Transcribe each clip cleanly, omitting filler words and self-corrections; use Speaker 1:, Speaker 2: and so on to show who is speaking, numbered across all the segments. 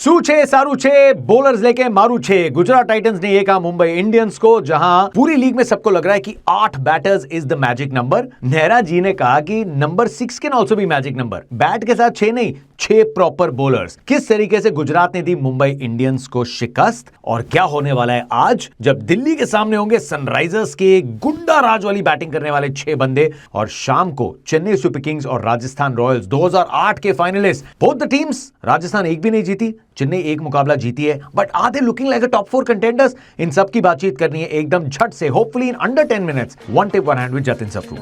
Speaker 1: શું છે સારું છે बोलर्स लेके मारू छे। गुजरात टाइटंस ने ये कहा मुंबई इंडियंस को, जहां पूरी लीग में सबको लग रहा है कि 8 batters is the magic number. Nehra ji ने कहा कि number 6 can also be magic number. Bat के साथ 6 नहीं, 6 प्रॉपर बोलर्स। किस तरीके से गुजरात ने दी मुंबई इंडियंस को शिकस्त और क्या होने वाला है आज जब दिल्ली के सामने होंगे सनराइजर्स के गुंडा राज वाली बैटिंग करने वाले 6 बंदे, और शाम को चेन्नई सुपर किंग्स और राजस्थान रॉयल्स 2008 के finalist. Both the teams, Rajasthan एक भी नहीं जीती, चेन्नई एक मुकाबला जीती है, but are they looking like a top 4 contenders? इन सब की बातचीत करनी है एकदम झट से, hopefully in under 10 minutes. One tip one hand with Jatin Sapru.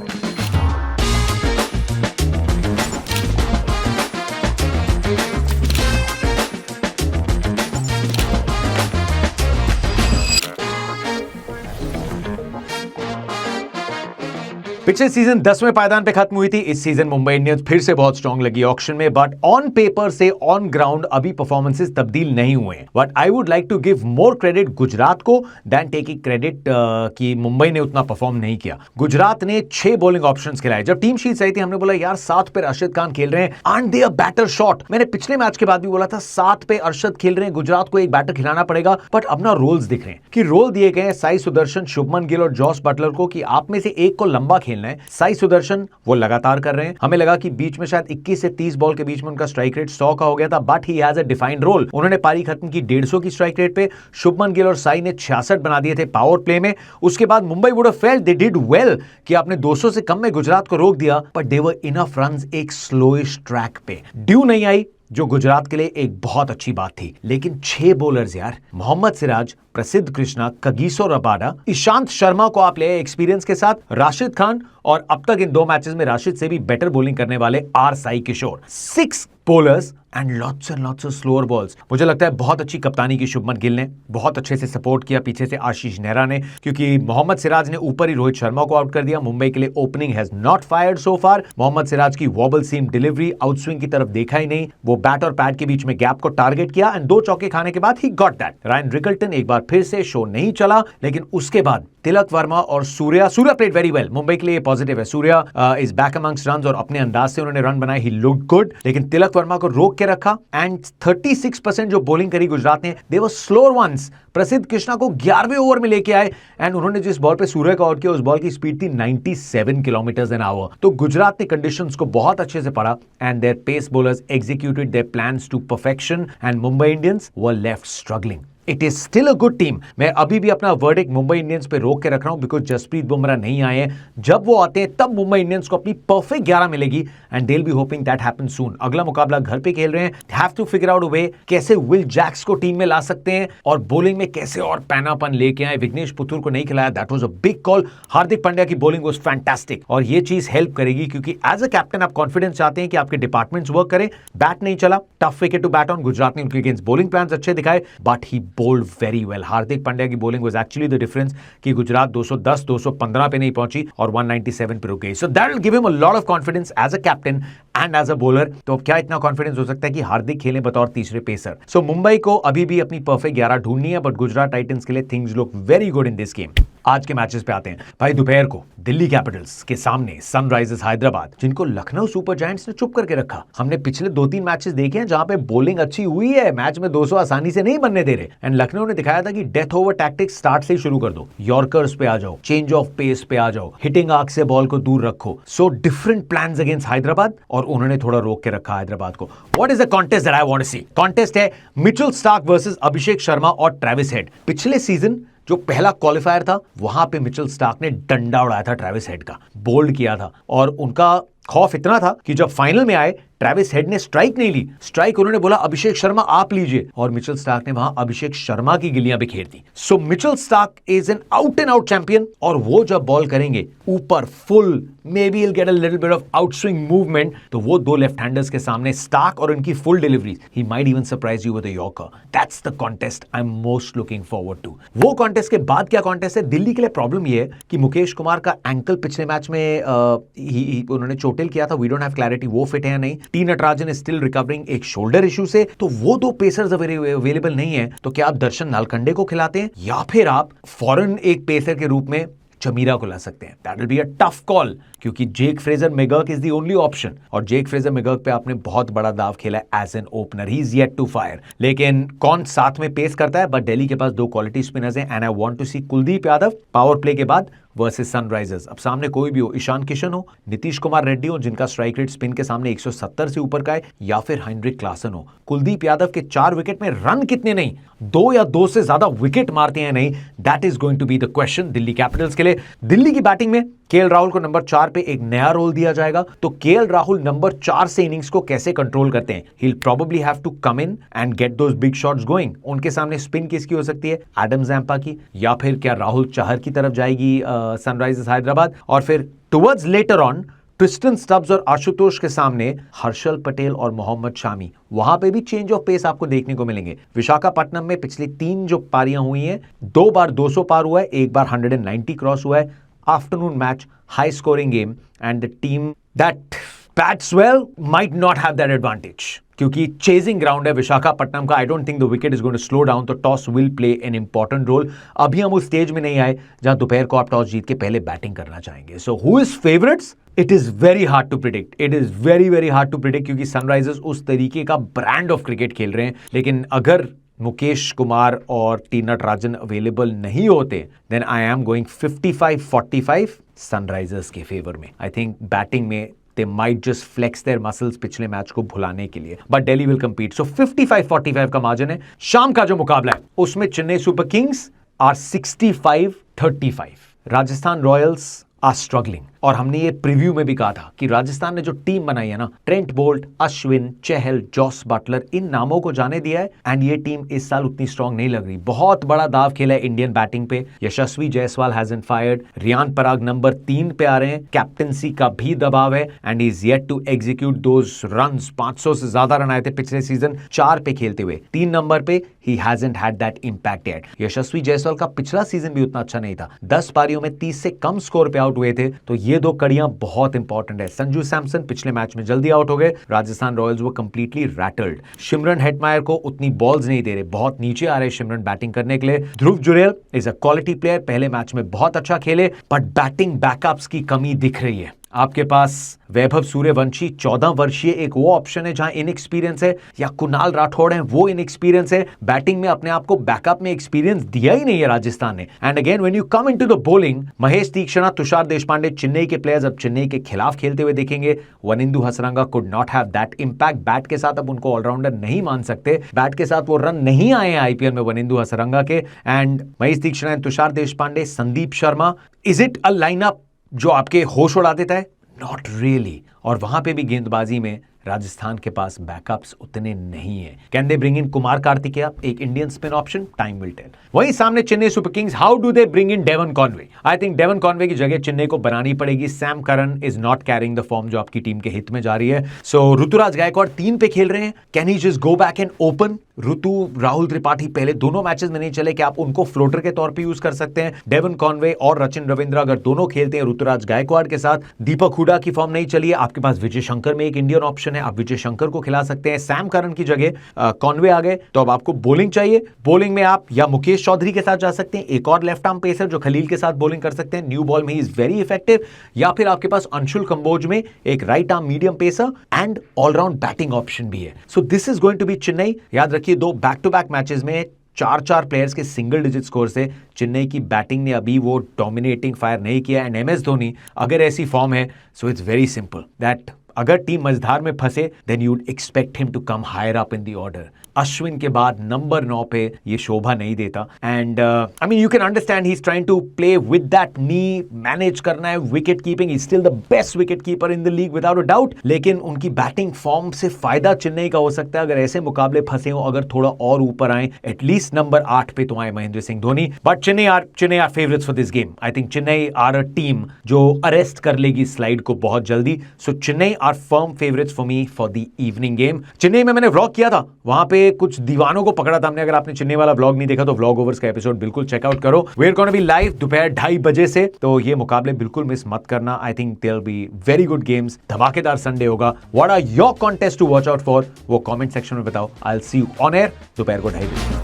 Speaker 1: पिछले सीजन 10वें पायदान पे खत्म हुई थी। इस सीजन मुंबई इंडियंस फिर से बहुत स्ट्रांग लगी ऑक्शन में, बट ऑन पेपर से ऑन ग्राउंड अभी परफॉर्मेंसेस तब्दील नहीं हुए हैं। But I would like to give more credit Gujarat को देन टेकिंग क्रेडिट कि मुंबई ने उतना परफॉर्म नहीं किया। गुजरात ने 6 बॉलिंग ऑप्शंस खिलाए। जब टीम शीट आई थी हमने बोला यार 7 पे राशिद खान खेल रहे हैं, aren't they a better shot. मैंने पिछले मैच के बाद भी बोला था 7 पे अरशद खेल रहे हैं, गुजरात को एक बैटर खिलाना पड़ेगा। बट अपना रोल्स दिख रहे हैं कि रोल दिए गए हैं साई सुदर्शन, शुभमन गिल और जॉस बटलर को कि आप में से एक को लंबा खेलना है। साई सुदर्शन वो लगातार कर रहे हैं। हमें लगा कि बीच में शायद 21 से 30 बॉल के बीच में उनका स्ट्राइक रेट 100 का हो गया था, but he has a defined role. उन्होंने पारी खत्म की 150 की स्ट्राइक रेट पे। शुभमन गिल और साई ने 66 बना दिए थे पावर प्ले में। उसके बाद Mumbai would have felt they did well कि आपने 200 से कम में गुजरात को रोक दिया, but they were enough runs एक स्लोइश ट्रैक पे। ड्यू नहीं आई जो गुजरात के लिए एक बहुत अच्छी बात थी। लेकिन 6 बॉलर्स यार, मोहम्मद सिराज, प्रसिद्ध कृष्णा, कगिसो रबाडा, ईशांत शर्मा को आप ले एक्सपीरियंस के साथ, राशिद खान, और अब तक इन 2 मैचेस में राशिद से भी बेटर बॉलिंग करने वाले R Sai Kishore. 6 bowlers and lots of slower balls. मुझे लगता है बहुत अच्छी कप्तानी की शुभमन गिल ने, बहुत अच्छे से सपोर्ट किया पीछे से आशीष नेहरा ने, क्योंकि मोहम्मद सिराज ने ऊपर ही रोहित शर्मा को आउट कर दिया। मुंबई के लिए ओपनिंग हैज नॉट फायर्ड सो फार। मोहम्मद सिराज की वॉबल सीम डिलीवरी, आउटस्विंग की तरफ देखा ही नहीं। वो बैट और पैड के बीच में गैप को टारगेट किया एंड 2 चौके खाने के बाद he got that. Ryan Rickelton एक बार फिर से शो नहीं चला, लेकिन उसके बाद तिलक वर्मा और Surya played very well. Mumbai के लिए पॉजिटिव है। Surya is back amongst runs और अपने अंदाज से उन्होंने रन बनाए, ही लुक्ड गुड। लेकिन तिलक वर्मा को रोक के रखा एंड 36% जो बॉलिंग करी गुजरात ने, दे वर स्लोअर वंस। प्रसिद्ध कृष्णा को 11वें ओवर में लेके आए एंड उन्होंने जिस बॉल पे सूर्य का आउट किया उस बॉल की स्पीड थी 97 किलोमीटर एन आवर। तो गुजरात ने कंडीशंस को बहुत अच्छे से पढ़ा and their pace bowlers executed their plans to perfection and Mumbai Indians were left struggling. It is still a good team. मैं अभी भी अपना वर्डिक्ट मुंबई इंडियंस पे रोक के रख रहा हूं बिकॉज जसप्रीत बुमराह नहीं आए हैं। जब वो आते हैं तब मुंबई इंडियंस को अपनी परफेक्ट 11 मिलेगी and they will be hoping that happens soon. अगला मुकाबला घर पे खेल रहे हैं, have to figure out a way कैसे विल जैक्स को टीम में ला सकते हैं और बॉलिंग में कैसे और पैनापन लेके आए। विघ्नेश पुथुर को नहीं खिलाया, that was a big call. Hardik Pandya की बॉलिंग वाज फैंटास्टिक और ये चीज हेल्प करेगी क्योंकि एज अ कैप्टन आप कॉन्फिडेंस चाहते हैं कि आपके डिपार्टमेंट्स वर्क करें। बैट नहीं चला, tough wicket to bat on. Gujarat ने उनके अगेंस्ट बॉलिंग प्लान्स अच्छे दिखाए but he bowled very well. Hardik Pandya की bowling was actually the difference कि गुजरात 210 215 पे नहीं पहुंची और 197 पे रुक गई। So that will give him a lot of confidence as a captain and as a bowler. तो अब क्या इतना कॉन्फिडेंस हो सकता है कि हार्दिक खेलें बतौर तीसरे पेसर। सो मुंबई को अभी भी अपनी परफेक्ट 11 ढूंढनी है बट गुजरात टाइटंस के लिए things look very good in this game. आज के मैचेस पे आते हैं भाई। दोपहर को दिल्ली कैपिटल्स के सामने सनराइजर्स हैदराबाद, जिनको लखनऊ सुपर जायंट्स ने चुप करके रखा। हमने पिछले 2-3 मैचेस देखे हैं जहां पे बॉलिंग अच्छी हुई है, मैच में 200 आसानी से नहीं बनने दे रहे एंड लखनऊ ने दिखाया था कि डेथ ओवर टैक्टिक्स स्टार्ट से ही शुरू कर दो। यॉर्कर्स पे आ जाओ, चेंज ऑफ पेस पे आ जाओ, हिटिंग आर्क से बॉल को दूर रखो। So different plans against Hyderabad और उन्होंने थोड़ा रोक के रखा हैदराबाद को। What is the contest that I want to see? Contest है Mitchell Starc versus Abhishek Sharma और ट्रेविस हेड। पिछले सीजन जो पहला क्वालिफायर था वहां पे मिचेल स्टार्क ने डंडा उड़ाया था ट्रेविस हेड का, बोल्ड किया था और उनका खौफ इतना था कि जब फाइनल में आए ट्रेविस हेड ने स्ट्राइक नहीं ली। स्ट्राइक उन्होंने बोला अभिषेक शर्मा आप लीजिए और मिचेल स्टार्क ने वहां अभिषेक शर्मा की गिलियां बिखेर दी। So Mitchell Starc is an out and out champion और वो जब बॉल करेंगे ऊपर full, may be will get a little bit of outswing movement, तो वो 2 लेफ्ट हैंडर्स के सामने स्टार्क और उनकी full delivery, he might even surprise you with a yorker. That's the contest I am most looking forward to. वो contest के बाद क्या कॉन्टेस्ट है? दिल्ली के लिए प्रॉब्लम ये है कि मुकेश कुमार का एंकल पिछले मैच में उन्होंने चोटिल किया था। वी डोंट हैव क्लैरिटी वो फिट है या नहीं। T Natarajan is still recovering एक शोल्डर इशू से, तो वो 2 पेसर्स अवेलेबल नहीं है। तो क्या आप दर्शन नालकंडे को खिलाते हैं या फिर आप फॉरेन एक पेसर के रूप में चमीरा को ला सकते हैं। That will be a tough call क्योंकि Jake Fraser McGurk is the only option और जेक फ्रेजर मैगर्क पे आपने बहुत बड़ा दाव खेला है as an opener. He is yet to fire. लेकिन कौन साथ में पेस करता है? बट दिल्ली के पास 2 क्वालिटी स्पिनर्स हैं and I want to see Kuldeep Yadav power play के बाद वर्सेस सनराइजर्स। अब सामने कोई भी हो, ईशान किशन हो, नीतीश कुमार रेड्डी हो जिनका स्ट्राइक रेट स्पिन के सामने 170 से ऊपर का है, या फिर हेनरिक क्लासन हो, कुलदीप यादव के 4 विकेट में रन कितने नहीं, 2 या 2 से ज्यादा विकेट मारते हैं नहीं, that is going to be the question Delhi Capitals के लिए। दिल्ली की बैटिंग में केएल राहुल को नंबर 4 पे एक नया रोल दिया जाएगा, तो केएल राहुल नंबर 4 से इनिंग्स को कैसे कंट्रोल करते हैं? He will probably have to come in and get those big shots going. उनके सामने स्पिन किसकी हो सकती है? एडम जैम्पा की, या फिर क्या राहुल चहर की तरफ जाएगी सनराइजर्स हैदराबाद? और फिर towards later on Tristan Stubbs और आशुतोष के सामने हर्षल पटेल और मोहम्मद शामी, वहां पे भी चेंज ऑफ पेस आपको देखने को मिलेंगे। विशाखापट्टनम में पिछली 3 जो पारियां हुई हैं, 2 बार 200 पार हुआ है, 1 बार 190 क्रॉस हुआ है। Afternoon match, high scoring game and the team that bats well might not have that advantage क्योंकि चेजिंग ग्राउंड है विशाखापट्टनम का। I don't think the wicket is going to slow down, तो toss will play an important role. अभी हम उस stage में नहीं आए जहां दोपहर को आप टॉस जीत के पहले बैटिंग करना चाहेंगे। So who is favourites? It is very hard to predict. It is very very hard to predict क्योंकि सनराइजर्स उस तरीके का ब्रांड ऑफ क्रिकेट खेल रहे हैं। लेकिन अगर मुकेश कुमार और टी नटराजन अवेलेबल नहीं होते then I am going 55-45 Sunrisers के फेवर में। आई थिंक बैटिंग में they might just flex their muscles पिछले मैच को भुलाने के लिए, but Delhi will compete. So 55-45 का मार्जिन है। शाम का जो मुकाबला है उसमें Chennai Super Kings are 65-35, Rajasthan Royals are struggling. और हमने ये प्रीव्यू में भी कहा था कि राजस्थान ने जो टीम बनाई है ना, ट्रेंट बोल्ट, अश्विन, चहल, जॉस बटलर, इन नामों को जाने दिया है एंड ये टीम इस साल उतनी स्ट्रांग नहीं लग रही। बहुत बड़ा दाव खेला है इंडियन बैटिंग पे। यशस्वी Jaiswal hasn't fired, Riyan Parag number 3 पे आ रहे हैं, कैप्टनसी का भी दबाव है and is yet to execute those runs. 500 से ज्यादा रन आए थे पिछले सीजन 4 पे खेलते हुए। 3 नंबर पे ही hasn't had that impact yet. Yashasvi Jaiswal का पिछला सीजन भी उतना अच्छा नहीं था, 10 पारियों में 30 से कम स्कोर पे आउट हुए थे, तो ये 2 कड़ियां बहुत इंपॉर्टेंट है। संजू सैमसन पिछले मैच में जल्दी आउट हो गए, राजस्थान रॉयल्स वो कंप्लीटली रैटल्ड। शिमरन हेटमायर को उतनी बॉल्स नहीं दे रहे, बहुत नीचे आ रहे शिमरन बैटिंग करने के लिए। Dhruv Jurel is a quality player, पहले मैच में बहुत अच्छा खेले बट बैटिंग बैकअप्स की कमी दिख रही है। आपके पास वैभव सूर्यवंशी 14 वर्षीय एक वो ऑप्शन है जहां इनएक्सपीरियंस है, या कुणाल राठौड़ है वो इनएक्सपीरियंस है। बैटिंग में अपने आप को बैकअप में एक्सपीरियंस दिया ही नहीं है राजस्थान ने। And again when you come into the bowling, Mahesh Theekshana, Tushar Deshpande, Chennai के प्लेयर्स अब चेन्नई के खिलाफ खेलते हुए देखेंगे। Wanindu Hasaranga could not have that impact. Bat के साथ अब उनको ऑलराउंडर नहीं मान सकते, बैट के साथ वो रन नहीं आए हैं आईपीएल में वनिंदु हसरंगा के। And Mahesh Theekshana and Tushar Deshpande, Sandeep Sharma, is it a lineup जो आपके होश उड़ा देता है? Not really. और वहां पे भी गेंदबाजी में राजस्थान के पास बैकअप्स उतने नहीं है। Can they bring in Kumar Kartikeya, एक Indian spin option? Time will tell. वहीं सामने Chennai Super Kings, how do they bring in Devon Conway? I think Devon Conway की जगह चेन्नई को बनानी पड़ेगी। Sam Curran is not carrying the form जो आपकी टीम के हित में जा रही है। सो ऋतुराज गायकवाड़ 3 पे खेल रहे हैं। Can he just go back and open? Ritu, Rahul Tripathi पहले दोनों मैचेस में नहीं चले, कि आप उनको फ्लोटर के तौर पे यूज कर सकते हैं? डेवन कॉनवे और रचिन रविंद्र अगर दोनों खेलते हैं ऋतुराज गायकवाड़ के साथ, दीपक हुडा की फॉर्म नहीं चली है, आपके पास विजय शंकर में एक इंडियन ऑप्शन है, आप विजय शंकर को खिला सकते हैं। सैम करन की जगह कॉनवे आ गए, तो अब आपको बॉलिंग चाहिए। बॉलिंग में आप या मुकेश चौधरी के साथ जा सकते हैं, एक और लेफ्ट आर्म पेसर जो खलील के साथ बॉलिंग कर सकते हैं, न्यू बॉल में ही इज वेरी इफेक्टिव। या फिर आपके पास अंशुल कंबोज में एक right arm medium pacer and allround batting option भी है। So this is going to be Chennai. याद रखिए, 2 बैक टू बैक मैचेस में 4-4 प्लेयर्स के सिंगल डिजिट स्कोर से चेन्नई की बैटिंग ने अभी वो डोमिनेटिंग फायर नहीं किया। एंड एमएस धोनी अगर ऐसी फॉर्म है, so it's very simple that अगर टीम मझधार में फंसे then you would expect him to come higher up in the order. Ashwin के बाद नंबर 9 पे ये शोभा नहीं देता। And I mean you can understand he is trying to play with that knee, manage करना है wicket keeping, is still the best wicket keeper in the league without a doubt. लेकिन उनकी बैटिंग फॉर्म से फायदा चेन्नई का हो सकता है अगर ऐसे मुकाबले फंसे हो, अगर थोड़ा और ऊपर आए, एटलीस्ट नंबर 8 पे तो आए Mahendra Singh Dhoni. But Chennai are favourites for this game. I think Chennai are a team जो अरेस्ट कर लेगी स्लाइड को बहुत जल्दी। So Chennai are firm favourites for me for the evening game. Chennai में मैंने व्लॉग किया था, वहां पे कुछ दीवानों को पकड़ा था हमने। अगर आपने चेन्नई वाला व्लॉग नहीं देखा तो व्लॉग ओवर्स का एपिसोड बिल्कुल चेकआउट करो। We are gonna be live दोपहर 2:30 बजे से, तो ये मुकाबले बिल्कुल मिस मत करना। I think there will be very good games, धमाकेदार संडे होगा। What are your contest to watch out for, वो कमेंट सेक्शन में बताओ। I will see you on air दोपहर को 2:30 बजे।